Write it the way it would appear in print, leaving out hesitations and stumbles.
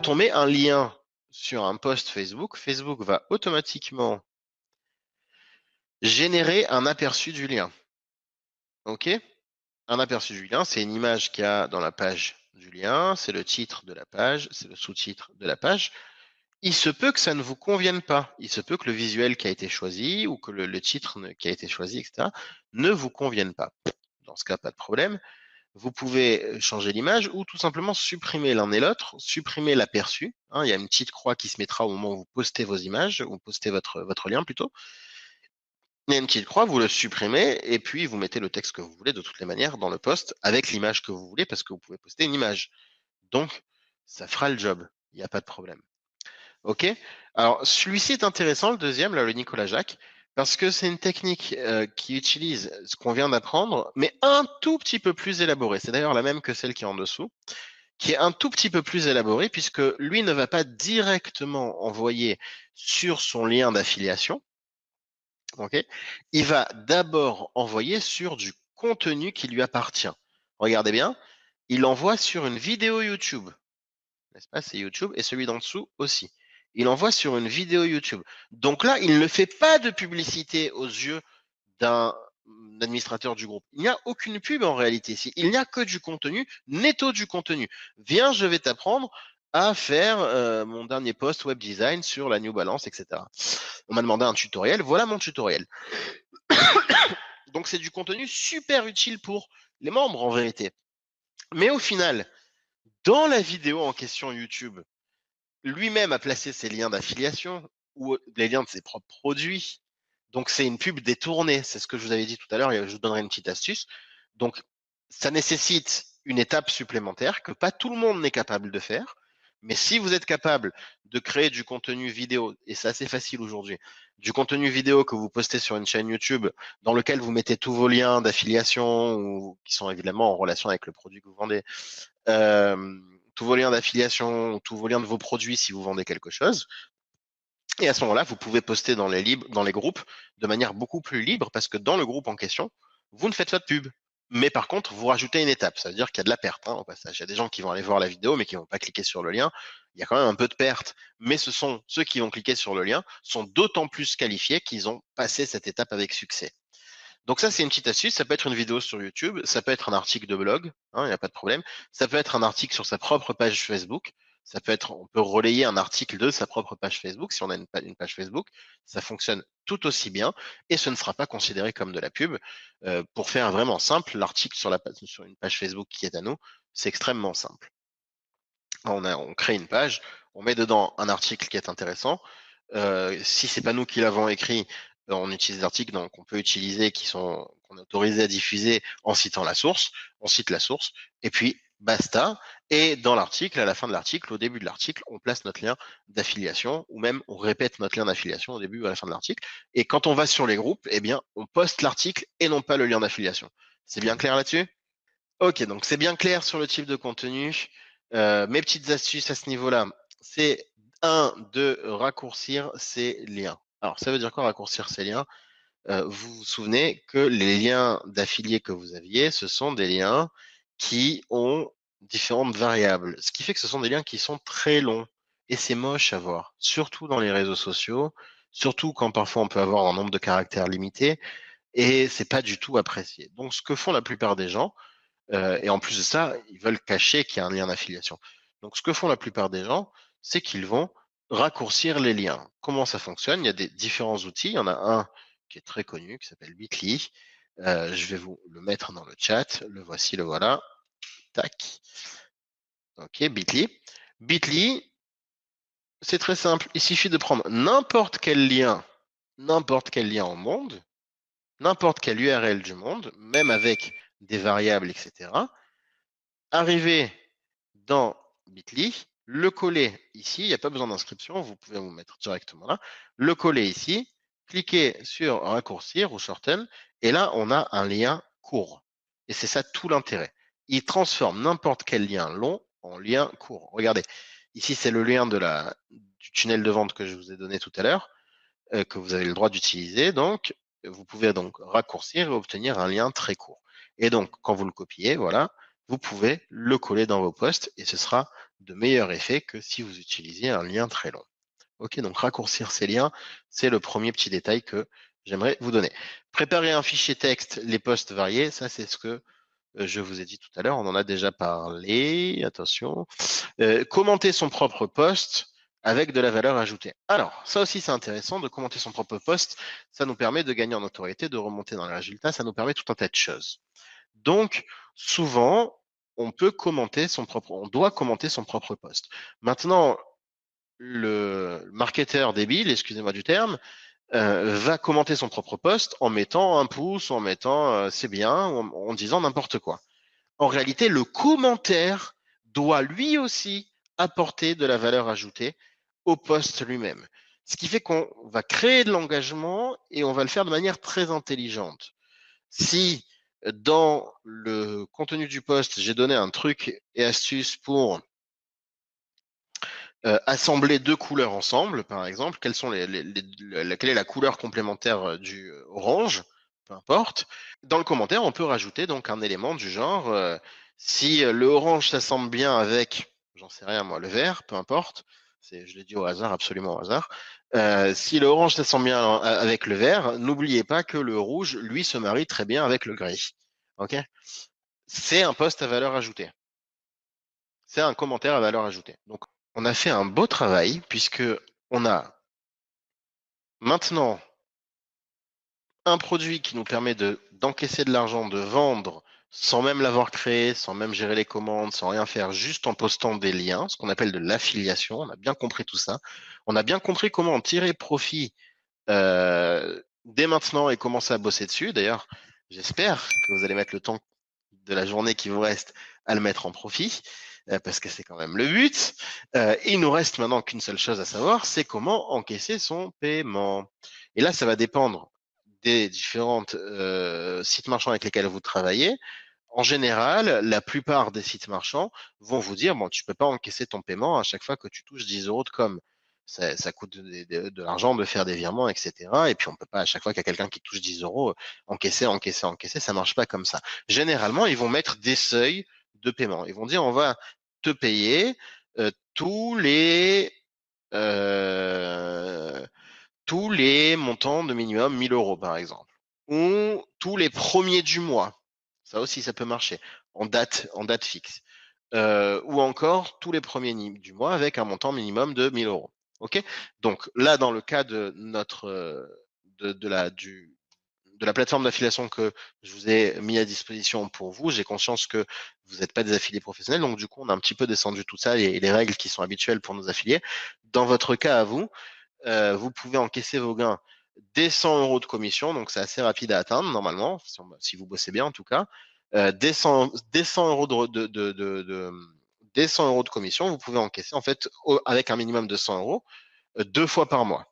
on met un lien sur un post Facebook, Facebook va automatiquement générer un aperçu du lien. OK? Un aperçu du lien, c'est une image qu'il y a dans la page du lien, c'est le titre de la page, c'est le sous-titre de la page. Il se peut que ça ne vous convienne pas. Il se peut que le visuel qui a été choisi ou que le titre qui a été choisi, etc., ne vous convienne pas. Dans ce cas, pas de problème. Vous pouvez changer l'image ou tout simplement supprimer l'un et l'autre, supprimer l'aperçu. Hein, il y a une petite croix qui se mettra au moment où vous postez vos images, ou postez votre lien plutôt. Il y a une petite croix, vous le supprimez et puis vous mettez le texte que vous voulez de toutes les manières dans le post avec l'image que vous voulez parce que vous pouvez poster une image. Donc, ça fera le job. Il n'y a pas de problème. OK? Alors, celui-ci est intéressant, le deuxième, là, le Nicolas Jacques, parce que c'est une technique qui utilise ce qu'on vient d'apprendre, mais un tout petit peu plus élaborée. C'est d'ailleurs la même que celle qui est en dessous, qui est un tout petit peu plus élaborée, puisque lui ne va pas directement envoyer sur son lien d'affiliation. OK? Il va d'abord envoyer sur du contenu qui lui appartient. Regardez bien, il envoie sur une vidéo YouTube. N'est-ce pas? C'est YouTube et celui d'en dessous aussi. Il envoie sur une vidéo YouTube. Donc là, il ne fait pas de publicité aux yeux d'un administrateur du groupe. Il n'y a aucune pub en réalité ici. Il n'y a que du contenu, netto du contenu. Viens, je vais t'apprendre à faire mon dernier post web design sur la New Balance, etc. On m'a demandé un tutoriel. Voilà mon tutoriel. Donc c'est du contenu super utile pour les membres en vérité. Mais au final, dans la vidéo en question YouTube, lui-même a placé ses liens d'affiliation ou les liens de ses propres produits. Donc, c'est une pub détournée. C'est ce que je vous avais dit tout à l'heure. Je vous donnerai une petite astuce. Donc, ça nécessite une étape supplémentaire que pas tout le monde n'est capable de faire. Mais si vous êtes capable de créer du contenu vidéo, et c'est assez facile aujourd'hui, du contenu vidéo que vous postez sur une chaîne YouTube dans lequel vous mettez tous vos liens d'affiliation ou qui sont évidemment en relation avec le produit que vous vendez, tous vos liens d'affiliation, tous vos liens de vos produits si vous vendez quelque chose. Et à ce moment-là, vous pouvez poster dans les groupes de manière beaucoup plus libre parce que dans le groupe en question, vous ne faites pas de pub. Mais par contre, vous rajoutez une étape. Ça veut dire qu'il y a de la perte au passage. Il y a des gens qui vont aller voir la vidéo mais qui ne vont pas cliquer sur le lien. Il y a quand même un peu de perte. Mais ce sont ceux qui vont cliquer sur le lien sont d'autant plus qualifiés qu'ils ont passé cette étape avec succès. Donc ça, c'est une petite astuce. Ça peut être une vidéo sur YouTube, ça peut être un article de blog, il n'y a pas de problème. Ça peut être un article sur sa propre page Facebook. Ça peut être, on peut relayer un article de sa propre page Facebook si on a une page Facebook. Ça fonctionne tout aussi bien et ce ne sera pas considéré comme de la pub. Pour faire vraiment simple, l'article sur une page Facebook qui est à nous, c'est extrêmement simple. On crée une page, on met dedans un article qui est intéressant. Si c'est pas nous qui l'avons écrit, on utilise l'article qu'on peut utiliser, qu'on est autorisé à diffuser en citant la source. On cite la source et puis basta. Et dans l'article, à la fin de l'article, au début de l'article, on place notre lien d'affiliation ou même on répète notre lien d'affiliation au début ou à la fin de l'article. Et quand on va sur les groupes, eh bien, on poste l'article et non pas le lien d'affiliation. C'est bien clair là-dessus? Ok, donc c'est bien clair sur le type de contenu. Mes petites astuces à ce niveau-là, c'est de raccourcir ces liens. Alors, ça veut dire quoi raccourcir ces liens? Vous vous souvenez que les liens d'affiliés que vous aviez, ce sont des liens qui ont différentes variables. Ce qui fait que ce sont des liens qui sont très longs. Et c'est moche à voir, surtout dans les réseaux sociaux, surtout quand parfois on peut avoir un nombre de caractères limité, et c'est pas du tout apprécié. Donc, ce que font la plupart des gens, et en plus de ça, ils veulent cacher qu'il y a un lien d'affiliation. Donc, ce que font la plupart des gens, c'est qu'ils vont raccourcir les liens. Comment ça fonctionne? Il y a des différents outils. Il y en a un qui est très connu, qui s'appelle Bitly. Je vais vous le mettre dans le chat. Le voici, le voilà. Tac. OK, Bitly. Bitly, c'est très simple. Il suffit de prendre n'importe quel lien au monde, n'importe quelle URL du monde, même avec des variables, etc. Arriver dans Bitly, le coller ici, il n'y a pas besoin d'inscription, vous pouvez vous mettre directement là, le coller ici, cliquez sur raccourcir ou shorten, et là, on a un lien court. Et c'est ça tout l'intérêt. Il transforme n'importe quel lien long en lien court. Regardez, ici, c'est le lien du tunnel de vente que je vous ai donné tout à l'heure, que vous avez le droit d'utiliser. Donc, vous pouvez donc raccourcir et obtenir un lien très court. Et donc, quand vous le copiez, voilà, vous pouvez le coller dans vos posts et ce sera de meilleur effet que si vous utilisiez un lien très long. Ok, donc raccourcir ces liens, c'est le premier petit détail que j'aimerais vous donner. Préparer un fichier texte, les postes variés, ça c'est ce que je vous ai dit tout à l'heure, on en a déjà parlé, attention. Commenter son propre poste avec de la valeur ajoutée. Alors, ça aussi c'est intéressant de commenter son propre poste, ça nous permet de gagner en autorité, de remonter dans les résultats, ça nous permet tout un tas de choses. Donc, souvent, on doit commenter son propre poste. Maintenant, le marketeur débile, excusez-moi du terme, va commenter son propre poste en mettant un pouce, en mettant c'est bien, en disant n'importe quoi. En réalité, le commentaire doit lui aussi apporter de la valeur ajoutée au poste lui-même. Ce qui fait qu'on va créer de l'engagement et on va le faire de manière très intelligente. Si dans le contenu du poste, j'ai donné un truc et astuce pour assembler deux couleurs ensemble, par exemple, quelles sont quelle est la couleur complémentaire du orange, peu importe. Dans le commentaire, on peut rajouter donc un élément du genre si le orange s'assemble bien avec, j'en sais rien moi, le vert, peu importe. Je l'ai dit au hasard, absolument au hasard. Si le orange s'assemble bien avec le vert, n'oubliez pas que le rouge, lui, se marie très bien avec le gris. Ok? C'est un poste à valeur ajoutée. C'est un commentaire à valeur ajoutée. Donc, on a fait un beau travail puisque on a maintenant un produit qui nous permet d'encaisser de l'argent, de vendre sans même l'avoir créé, sans même gérer les commandes, sans rien faire, juste en postant des liens, ce qu'on appelle de l'affiliation. On a bien compris tout ça. On a bien compris comment en tirer profit dès maintenant et commencer à bosser dessus. D'ailleurs, j'espère que vous allez mettre le temps de la journée qui vous reste à le mettre en profit, parce que c'est quand même le but. Il nous reste maintenant qu'une seule chose à savoir, c'est comment encaisser son paiement. Et là, ça va dépendre des différentes sites marchands avec lesquels vous travaillez. En général, la plupart des sites marchands vont vous dire, bon, tu peux pas encaisser ton paiement à chaque fois que tu touches 10 euros de com. Ça coûte de l'argent de faire des virements, etc. Et puis on peut pas à chaque fois qu'il y a quelqu'un qui touche 10 euros encaisser. Ça marche pas comme ça. Généralement, ils vont mettre des seuils de paiement. Ils vont dire, on va te payer tous euh, tous les montants de minimum 1000 euros, par exemple. Ou tous les premiers du mois. Ça aussi, ça peut marcher. En date fixe. Ou encore tous les premiers du mois avec un montant minimum de 1000 euros. OK? Donc là, dans le cas de notre de la plateforme d'affiliation que je vous ai mis à disposition pour vous, j'ai conscience que vous n'êtes pas des affiliés professionnels, donc du coup, on a un petit peu descendu tout ça et les règles qui sont habituelles pour nos affiliés. Dans votre cas à vous, vous pouvez encaisser vos gains dès 100 euros de commission, donc c'est assez rapide à atteindre normalement, si vous bossez bien en tout cas. Dès 100 euros dès 100 euros de commission, vous pouvez encaisser en fait avec un minimum de 100 euros 2 fois par mois.